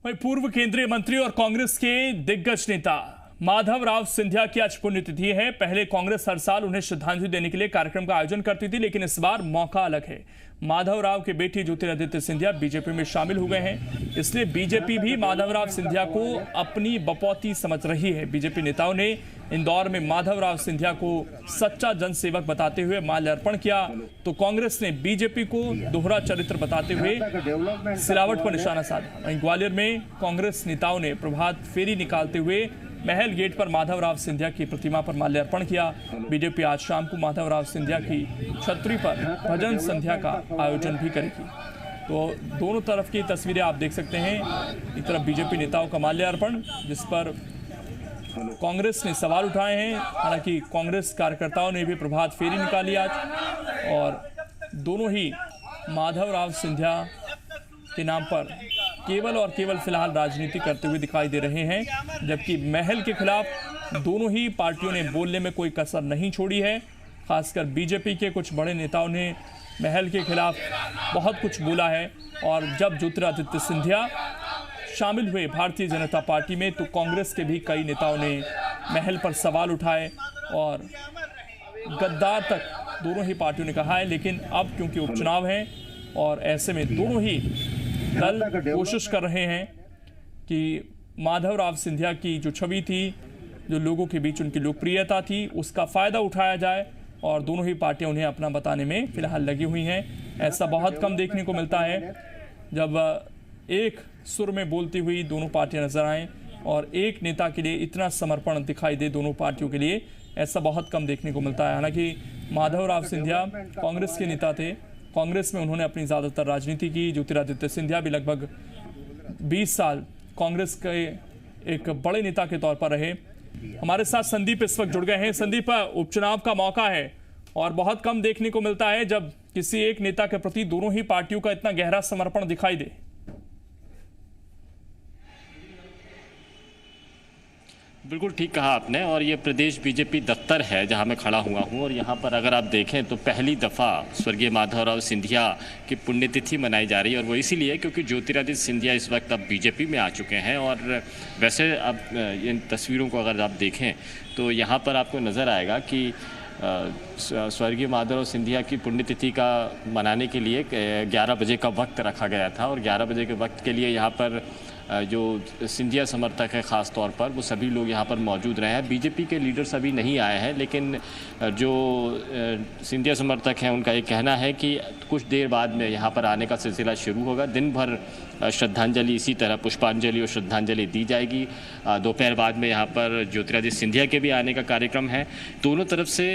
वहीं पूर्व केंद्रीय मंत्री और कांग्रेस के दिग्गज नेता माधवराव सिंधिया की आज पुण्यतिथि है। पहले कांग्रेस हर साल उन्हें श्रद्धांजलि देने के लिए कार्यक्रम का आयोजन करती थी, लेकिन इस बार मौका अलग है। माधवराव के बेटी ज्योतिरादित्य सिंधिया बीजेपी में शामिल हो गए हैं, इसलिए बीजेपी भी माधवराव सिंधिया को अपनी बपौती समझ रही है। बीजेपी नेताओं ने इंदौर में माधवराव सिंधिया को सच्चा जनसेवक बताते हुए माल्यार्पण किया, तो कांग्रेस ने बीजेपी को दोहरा चरित्र बताते हुए सिलावट पर निशाना साधा। वहीं ग्वालियर में कांग्रेस नेताओं ने प्रभात फेरी निकालते हुए महल गेट पर माधवराव सिंधिया की प्रतिमा पर माल्यार्पण किया। बीजेपी आज शाम को माधवराव सिंधिया की छतरी पर भजन संध्या का आयोजन भी करेगी। तो दोनों तरफ की तस्वीरें आप देख सकते हैं। एक तरफ बीजेपी नेताओं का माल्यार्पण, जिस पर कांग्रेस ने सवाल उठाए हैं। हालांकि कांग्रेस कार्यकर्ताओं ने भी प्रभात फेरी निकाली आज, और दोनों ही माधवराव सिंधिया के नाम पर केवल और केवल फिलहाल राजनीति करते हुए दिखाई दे रहे हैं, जबकि महल के खिलाफ दोनों ही पार्टियों ने बोलने में कोई कसर नहीं छोड़ी है। खासकर बीजेपी के कुछ बड़े नेताओं ने महल के खिलाफ बहुत कुछ बोला है, और जब ज्योतिरादित्य सिंधिया शामिल हुए भारतीय जनता पार्टी में, तो कांग्रेस के भी कई नेताओं ने महल पर सवाल उठाए और गद्दार तक दोनों ही पार्टियों ने कहा है। लेकिन अब क्योंकि उपचुनाव हैं और ऐसे में दोनों ही दल कोशिश कर रहे हैं कि माधवराव सिंधिया की जो छवि थी, जो लोगों के बीच उनकी लोकप्रियता थी, उसका फायदा उठाया जाए, और दोनों ही पार्टियां उन्हें अपना बताने में फिलहाल लगी हुई हैं। ऐसा बहुत कम देखने को मिलता है जब एक सुर में बोलती हुई दोनों पार्टियां नजर आएं और एक नेता के लिए इतना समर्पण दिखाई दे दोनों पार्टियों के लिए, ऐसा बहुत कम देखने को मिलता है। हालांकि माधवराव सिंधिया कांग्रेस के नेता थे, कांग्रेस में उन्होंने अपनी ज़्यादातर राजनीति की। ज्योतिरादित्य सिंधिया भी लगभग 20 साल कांग्रेस के एक बड़े नेता के तौर पर रहे। हमारे साथ संदीप इस वक्त जुड़ गए हैं। संदीप, उपचुनाव का मौका है और बहुत कम देखने को मिलता है जब किसी एक नेता के प्रति दोनों ही पार्टियों का इतना गहरा समर्पण दिखाई दे। बिल्कुल ठीक कहा आपने, और ये प्रदेश बीजेपी दफ्तर है जहां मैं खड़ा हुआ हूं, और यहां पर अगर आप देखें तो पहली दफ़ा स्वर्गीय माधवराव सिंधिया की पुण्यतिथि मनाई जा रही है। और वो इसीलिए क्योंकि ज्योतिरादित्य सिंधिया इस वक्त अब बीजेपी में आ चुके हैं। और वैसे अब इन तस्वीरों को अगर आप देखें तो यहाँ पर आपको नज़र आएगा कि स्वर्गीय माधवराव सिंधिया की पुण्यतिथि का मनाने के लिए 11 बजे का वक्त रखा गया था, और 11 बजे के वक्त के लिए यहाँ पर जो सिंधिया समर्थक है ख़ास तौर पर, वो सभी लोग यहाँ पर मौजूद रहे हैं। बीजेपी के लीडर्स अभी नहीं आए हैं, लेकिन जो सिंधिया समर्थक हैं उनका ये कहना है कि कुछ देर बाद में यहाँ पर आने का सिलसिला शुरू होगा। दिन भर श्रद्धांजलि, इसी तरह पुष्पांजलि और श्रद्धांजलि दी जाएगी। दोपहर बाद में यहाँ पर ज्योतिरादित्य सिंधिया के भी आने का कार्यक्रम है। दोनों तरफ से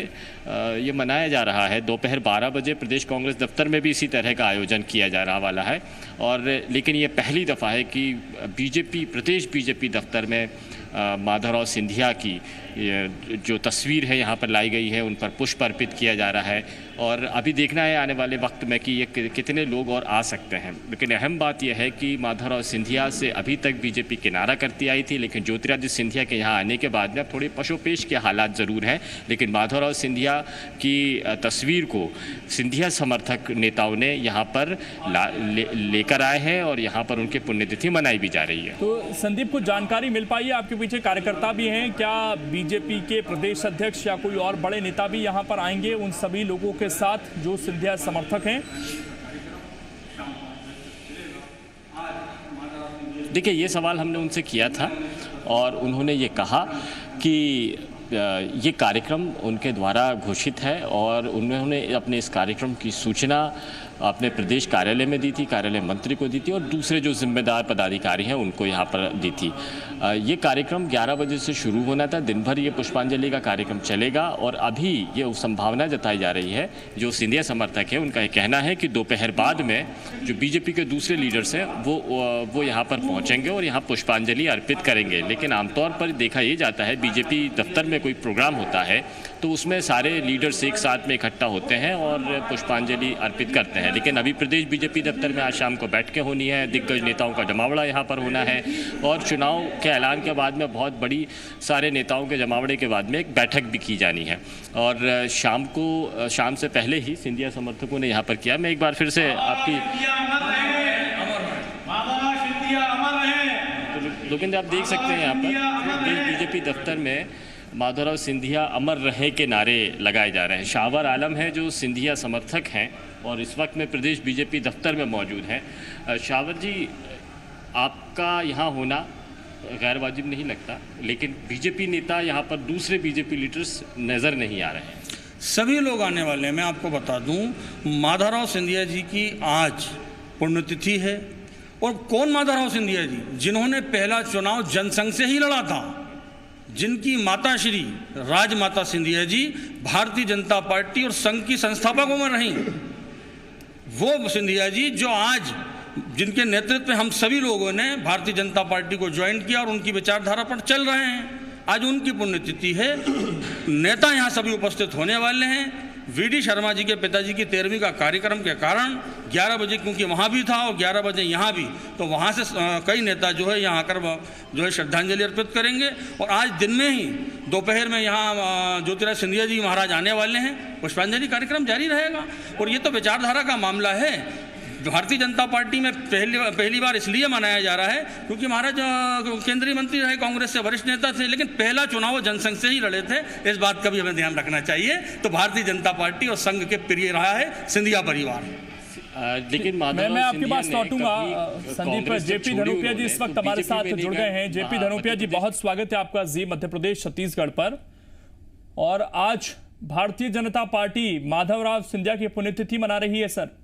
ये मनाया जा रहा है। दोपहर 12 बजे प्रदेश कांग्रेस दफ्तर में भी इसी तरह का आयोजन किया जा रहा वाला है। और लेकिन ये पहली दफ़ा है कि बीजेपी प्रदेश बीजेपी दफ्तर में माधवराव सिंधिया की जो तस्वीर है यहाँ पर लाई गई है, उन पर पुष्प अर्पित किया जा रहा है। और अभी देखना है आने वाले वक्त में कि ये कितने लोग और आ सकते हैं। लेकिन अहम बात यह है कि माधवराव सिंधिया से अभी तक बीजेपी किनारा करती आई थी, लेकिन ज्योतिरादित्य सिंधिया के यहाँ आने के बाद में थोड़े पशोपेश के हालात ज़रूर हैं। लेकिन माधवराव सिंधिया की तस्वीर को सिंधिया समर्थक नेताओं ने यहाँ पर लेकर आए हैं, और यहाँ पर उनकी पुण्यतिथि मनाई भी जा रही है। तो संदीप, को जानकारी मिल पाई है? आपके पीछे कार्यकर्ता भी हैं, क्या बीजेपी के प्रदेश अध्यक्ष या कोई और बड़े नेता भी यहाँ पर आएंगे उन सभी लोगों के साथ जो सिंधिया समर्थक हैं? देखिए, ये सवाल हमने उनसे किया था, और उन्होंने ये कहा कि ये कार्यक्रम उनके द्वारा घोषित है, और उन्होंने अपने इस कार्यक्रम की सूचना अपने प्रदेश कार्यालय में दी थी, कार्यालय मंत्री को दी थी, और दूसरे जो जिम्मेदार पदाधिकारी हैं उनको यहाँ पर दी थी। ये कार्यक्रम 11 बजे से शुरू होना था। दिन भर ये पुष्पांजलि का कार्यक्रम चलेगा, और अभी ये संभावना जताई जा रही है, जो सिंधिया समर्थक है उनका ये कहना है कि दोपहर बाद में जो बीजेपी के दूसरे लीडर्स हैं वो यहाँ पर पहुँचेंगे और यहाँ पुष्पांजलि अर्पित करेंगे। लेकिन आमतौर पर देखा ये जाता है, बीजेपी दफ्तर में कोई प्रोग्राम होता है तो उसमें सारे लीडर्स एक साथ में इकट्ठा होते हैं और पुष्पांजलि अर्पित करते हैं। लेकिन अभी प्रदेश बीजेपी दफ्तर में आज शाम को बैठकें होनी है, दिग्गज नेताओं का जमावड़ा यहाँ पर होना है, और चुनाव के ऐलान के बाद में बहुत बड़ी सारे नेताओं के जमावड़े के बाद में एक बैठक भी की जानी है। और शाम से पहले ही सिंधिया समर्थकों ने यहाँ पर किया। मैं एक बार फिर से आपकी लेकिन आप देख सकते हैं यहाँ पर बीजेपी दफ्तर में माधवराव सिंधिया अमर रहे के नारे लगाए जा रहे हैं। शावर आलम है जो सिंधिया समर्थक हैं और इस वक्त में प्रदेश बीजेपी दफ्तर में मौजूद हैं। शावर जी, आपका यहाँ होना गैर वाजिब नहीं लगता, लेकिन बीजेपी नेता यहाँ पर दूसरे बीजेपी लीडर्स नज़र नहीं आ रहे हैं। सभी लोग आने वाले हैं। मैं आपको बता दूं, माधवराव सिंधिया जी की आज पुण्यतिथि है। और कौन माधवराव सिंधिया जी? जिन्होंने पहला चुनाव जनसंघ से ही लड़ा था, जिनकी माता श्री राजमाता सिंधिया जी भारतीय जनता पार्टी और संघ की संस्थापकों में रहीं। वो सिंधिया जी जो आज, जिनके नेतृत्व में हम सभी लोगों ने भारतीय जनता पार्टी को ज्वाइन किया और उनकी विचारधारा पर चल रहे हैं, आज उनकी पुण्यतिथि है। नेता यहाँ सभी उपस्थित होने वाले हैं। वीडी शर्मा जी के पिताजी की 13वीं का कार्यक्रम के कारण 11 बजे, क्योंकि वहाँ भी था और 11 बजे यहाँ भी, तो वहाँ से कई नेता जो है यहाँ आकर जो है श्रद्धांजलि अर्पित करेंगे। और आज दिन में ही दोपहर में यहाँ ज्योतिराज सिंधिया जी महाराज आने वाले हैं। पुष्पांजलि कार्यक्रम जारी रहेगा। और ये तो विचारधारा का मामला है। भारतीय जनता पार्टी में पहली बार इसलिए मनाया जा रहा है क्योंकि महाराज केंद्रीय मंत्री रहे, कांग्रेस से वरिष्ठ नेता थे, लेकिन पहला चुनाव जनसंघ से ही लड़े थे। इस बात का भी हमें ध्यान रखना चाहिए। तो भारतीय जनता पार्टी और संघ के प्रिय रहा है सिंधिया परिवार। लेकिन मैं आपकी बात लौटूंगा संदीप। जेपी धनोपिया जी इस वक्त हमारे साथ जुड़ गए हैं। जेपी धनोपिया जी, बहुत स्वागत है आपका जी मध्य प्रदेश छत्तीसगढ़ पर। और आज भारतीय जनता पार्टी माधवराव सिंधिया की पुण्यतिथि मना रही है सर।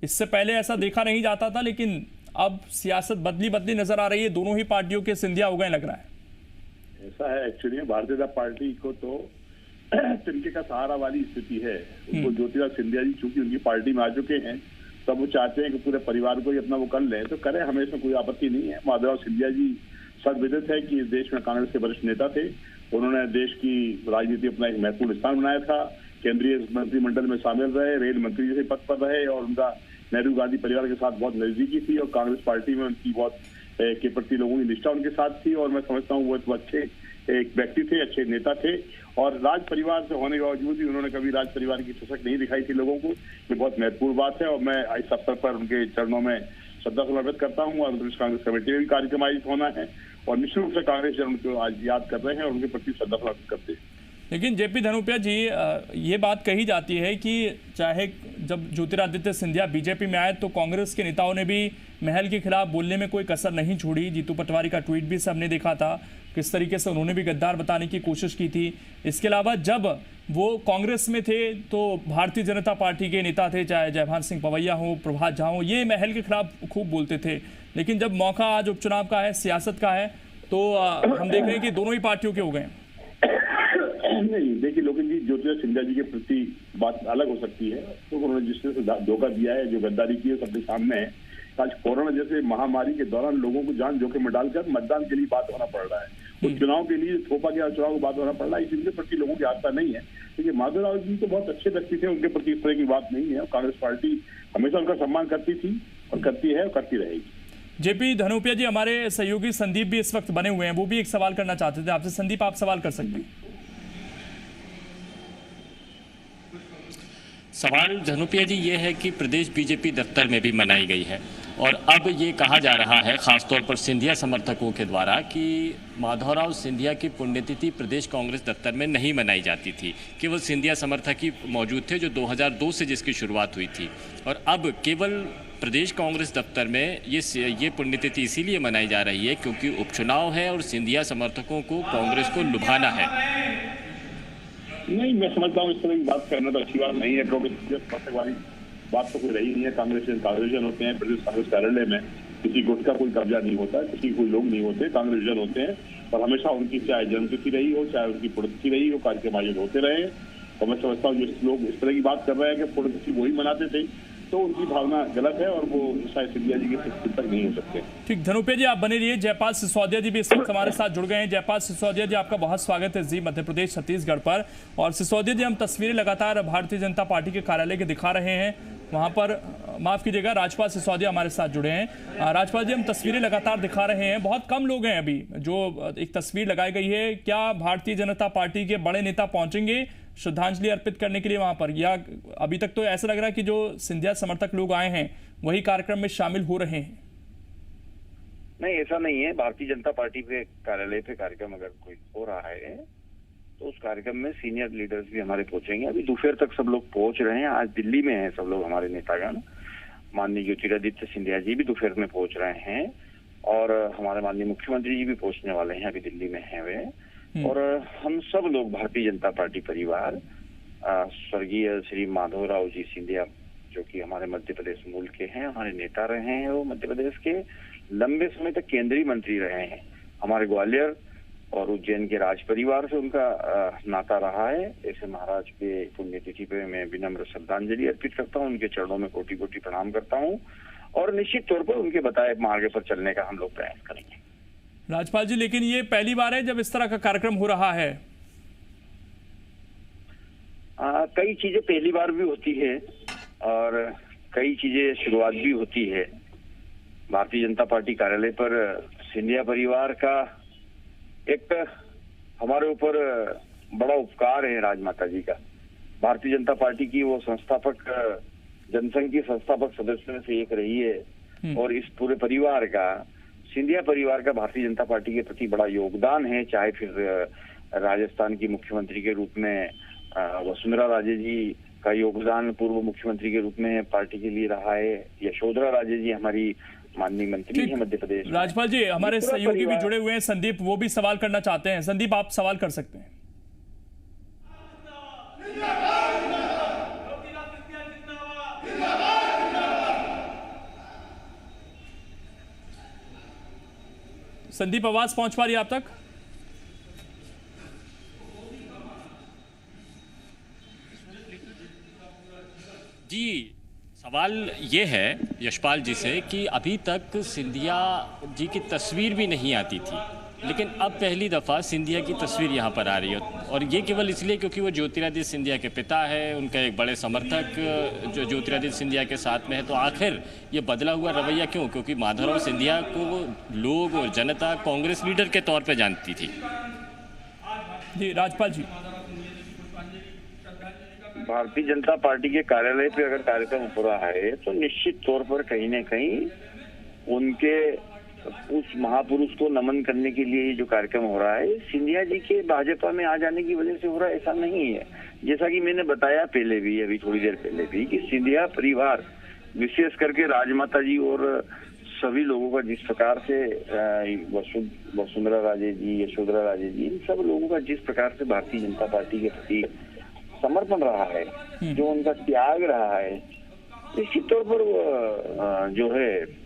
इससे पहले ऐसा देखा नहीं जाता था, लेकिन अब सियासत बदली नजर आ रही है। दोनों ही पार्टियों के सिंधिया हो गए लग रहा है। ऐसा है एक्चुअली भारतीय जनता पार्टी को तो तिनके का सहारा वाली स्थिति है। उनको ज्योतिराज सिंधिया जी चूंकि उनकी पार्टी में आ चुके हैं, तब वो चाहते हैं कि पूरे परिवार को ही अपना वो कर लें, तो करें, हमें इसमें कोई आपत्ति नहीं है। माधवराव सिंधिया जी सर्वविदित है कि इस देश में कांग्रेस के वरिष्ठ नेता थे। उन्होंने देश की राजनीति अपना एक महत्वपूर्ण स्थान बनाया था। केंद्रीय मंत्रिमंडल में शामिल रहे, रेल मंत्री जैसे पद पर रहे और उनका नेहरू गांधी परिवार के साथ बहुत नजदीकी थी और कांग्रेस पार्टी में उनकी बहुत के प्रति लोगों की निष्ठा उनके साथ थी। और मैं समझता हूँ वो तो अच्छे एक व्यक्ति थे, अच्छे नेता थे। और राज परिवार से होने के बावजूद भी उन्होंने कभी राज परिवार की चसक नहीं दिखाई थी लोगों को। ये बहुत महत्वपूर्ण बात है और मैं इस अवसर पर उनके चरणों में श्रद्धा समर्पित करता हूँ। और प्रदेश कांग्रेस कमेटी में भी कार्यक्रम आयोजित होना है और निश्चित रूप से कांग्रेस जन उनको आज याद कर रहे हैं और उनके प्रति श्रद्धा समर्पित करते हैं। लेकिन जेपी धनोपिया जी, ये बात कही जाती है कि चाहे जब ज्योतिरादित्य सिंधिया बीजेपी में आए तो कांग्रेस के नेताओं ने भी महल के खिलाफ बोलने में कोई कसर नहीं छोड़ी। जीतू पटवारी का ट्वीट भी सबने देखा था, किस तरीके से उन्होंने भी गद्दार बताने की कोशिश की थी। इसके अलावा जब वो कांग्रेस में थे तो भारतीय जनता पार्टी के नेता थे, चाहे जयभान सिंह पवैया हो, प्रभात झा हो, ये महल के खिलाफ खूब बोलते थे। लेकिन जब मौका आज उपचुनाव का है, सियासत का है, तो हम देख रहे हैं कि दोनों ही पार्टियों के हो गए। नहीं, देखिए लोकेश जी, ज्योतिराज सिंधिया जी के प्रति बात अलग हो सकती है। तो उन्होंने जिस तरह से धोखा दिया है, जो गद्दारी की है, सबके सामने है। आज कोरोना जैसे महामारी के दौरान लोगों को जान जोखिम में डालकर मतदान के लिए बात होना पड़ रहा है। उस चुनाव के लिए थोपा गया चुनाव को बात होना पड़ रहा है। इनके प्रति लोगों की आस्था नहीं है। देखिए माधवराव जी तो बहुत अच्छे व्यक्ति थे, उनके प्रति इस तरह की बात नहीं है। कांग्रेस पार्टी हमेशा उनका सम्मान करती थी और करती है और करती रहेगी। जेपी धनोपिया जी, हमारे सहयोगी संदीप भी इस वक्त बने हुए हैं, वो भी एक सवाल करना चाहते थे आपसे। संदीप, आप सवाल कर सकते हैं। सवाल धनुपिया जी ये है कि प्रदेश बीजेपी दफ्तर में भी मनाई गई है और अब ये कहा जा रहा है खासतौर पर सिंधिया समर्थकों के द्वारा कि माधवराव सिंधिया की पुण्यतिथि प्रदेश कांग्रेस दफ्तर में नहीं मनाई जाती थी। केवल सिंधिया समर्थक ही मौजूद थे, जो 2002 से जिसकी शुरुआत हुई थी। और अब केवल प्रदेश कांग्रेस दफ्तर में ये पुण्यतिथि इसीलिए मनाई जा रही है क्योंकि उपचुनाव है और सिंधिया समर्थकों को कांग्रेस को लुभाना है। नहीं, मैं समझता हूँ इस तरह की बात करना तो अच्छी बात नहीं है, क्योंकि वाली बात तो कोई रही नहीं है। कांग्रेस होते हैं प्रदेश कांग्रेस कार्यालय में, किसी गुट का कोई कब्जा नहीं होता, किसी कोई लोग नहीं होते, कांग्रेस होते हैं। और हमेशा उनकी चाहे जन्मतिथि रही हो, चाहे उनकी पुण्यतिथि रही हो, कार्यक्रम आयोजित होते रहे। और मैं समझता हूँ जो लोग इस तरह की बात कर रहे हैं कि पुण्यतिथि वही मनाते थे, तो उनकी भावना गलत है और वो शायद सिंधिया जी के तक नहीं हो सकते। ठीक, धनुपिया जी आप बने रहिए। जयपाल सिसोदिया जी भी इस वक्त हमारे साथ जुड़ गए हैं। जयपाल सिसोदिया जी, आपका बहुत स्वागत है जी मध्य प्रदेश छत्तीसगढ़ पर। और सिसोदिया जी, हम तस्वीरें लगातार भारतीय जनता पार्टी के कार्यालय के दिखा रहे हैं। वहाँ पर माफ कीजिएगा, राजपाल सिसोदिया हमारे साथ जुड़े हैं। राजपाल जी, हम तस्वीरें लगातार दिखा रहे हैं, बहुत कम लोग हैं अभी जो एक तस्वीर लगाई गई है। क्या भारतीय जनता पार्टी के बड़े नेता पहुंचेंगे श्रद्धांजलि अर्पित करने के लिए वहां पर, या अभी तक तो ऐसा लग रहा है कि जो सिंधिया समर्थक लोग आए हैं वही कार्यक्रम में शामिल हो रहे हैं? नहीं, ऐसा नहीं है। भारतीय जनता पार्टी पे कार्यालय पे कार्यक्रम अगर कोई हो रहा है तो उस कार्यक्रम में सीनियर लीडर्स भी हमारे पहुंचेंगे। अभी दोपहर तक सब लोग पहुंच रहे हैं। आज दिल्ली में हैं सब लोग, हमारे नेतागण। माननीय ज्योतिरादित्य सिंधिया जी भी दोपहर में पहुंच रहे हैं और हमारे माननीय मुख्यमंत्री जी भी पहुंचने वाले हैं, अभी दिल्ली में हैं वे। और हम सब लोग भारतीय जनता पार्टी परिवार, स्वर्गीय श्री माधवराव जी सिंधिया जो कि हमारे मध्य प्रदेश मूल के हैं, हमारे नेता रहे हैं, वो मध्य प्रदेश के लंबे समय तक केंद्रीय मंत्री रहे हैं। हमारे ग्वालियर और उज्जैन के राज परिवार से उनका नाता रहा है। ऐसे महाराज के पुण्यतिथि पे मैं विनम्र श्रद्धांजलि अर्पित करता हूँ, उनके चरणों में कोटि कोटि प्रणाम करता हूँ और निश्चित तौर पर उनके बताए मार्ग पर चलने का हम लोग प्रयास करेंगे। राजपाल जी, लेकिन ये पहली बार है जब इस तरह का कार्यक्रम हो रहा है? कई चीजें पहली बार भी होती है और कई चीजें शुरुआत भी होती है। भारतीय जनता पार्टी कार्यालय पर सिंधिया परिवार का एक हमारे ऊपर बड़ा उपकार है राजमाता जी का। भारतीय जनता पार्टी की वो संस्थापक, जनसंघ की संस्थापक सदस्य में से एक रही है और इस पूरे परिवार का, सिंधिया परिवार का भारतीय जनता पार्टी के प्रति बड़ा योगदान है। चाहे फिर राजस्थान की मुख्यमंत्री के रूप में वसुंधरा राजे जी का योगदान पूर्व मुख्यमंत्री के रूप में पार्टी के लिए रहा है, यशोधरा राजे जी हमारी माननीय मंत्री है मध्य प्रदेश। राजपाल जी, हमारे सहयोगी भी जुड़े हुए हैं, संदीप, वो भी सवाल करना चाहते हैं। संदीप, आप सवाल कर सकते हैं। संदीप, आवाज पहुंच पा रही है आप तक? जी, सवाल ये है यशपाल जी से कि अभी तक सिंधिया जी की तस्वीर भी नहीं आती थी, लेकिन अब पहली दफ़ा सिंधिया की तस्वीर यहाँ पर आ रही है और ये केवल इसलिए क्योंकि वो ज्योतिरादित्य सिंधिया के पिता है, उनका एक बड़े समर्थक जो ज्योतिरादित्य सिंधिया के साथ में है। तो आखिर ये बदला हुआ रवैया क्यों? क्योंकि माधवराव सिंधिया को लोग और जनता कांग्रेस लीडर के तौर पर जानती थी। जी राजपाल जी, भारतीय जनता पार्टी के कार्यालय पे अगर कार्यक्रम हो रहा है तो निश्चित तौर पर कहीं न कहीं उनके उस महापुरुष को नमन करने के लिए जो कार्यक्रम हो रहा है, सिंधिया जी के भाजपा में आ जाने की वजह से हो रहा है, ऐसा नहीं है। जैसा कि मैंने बताया पहले भी, अभी थोड़ी देर पहले भी, कि सिंधिया परिवार विशेष करके राजमाता जी और सभी लोगों का जिस प्रकार से वसुंधरा राजे जी, यशोधरा राजे जी, इन सब लोगों का जिस प्रकार से भारतीय जनता पार्टी के प्रति समर्पण रहा है, जो उनका त्याग रहा है, निश्चित तौर पर जो है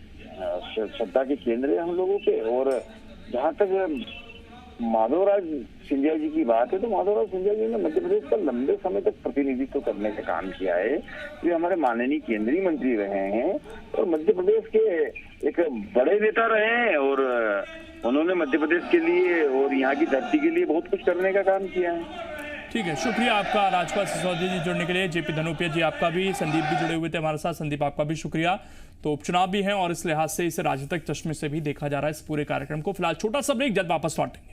श्रद्धा के केंद्र है हम लोगों के। और जहाँ तक माधवराव सिंधिया जी की बात है तो माधवराव सिंधिया जी ने मध्य प्रदेश का लंबे समय तक प्रतिनिधित्व करने का काम किया है। वे हमारे माननीय केंद्रीय मंत्री रहे हैं और मध्य प्रदेश के एक बड़े नेता रहे हैं और उन्होंने मध्य प्रदेश के लिए और यहाँ की धरती के लिए बहुत कुछ करने का काम किया है। ठीक है, शुक्रिया आपका राजपाल सिसोदिया जी जुड़ने के लिए। जेपी धनोपिया जी आपका भी, संदीप भी जुड़े हुए थे हमारे साथ। संदीप, आपका भी शुक्रिया। तो उपचुनाव भी है और इस लिहाज से इसे राजनीतिक चश्मे से भी देखा जा रहा है इस पूरे कार्यक्रम को। फिलहाल छोटा सा ब्रेक, जल्द वापस लौटेंगे।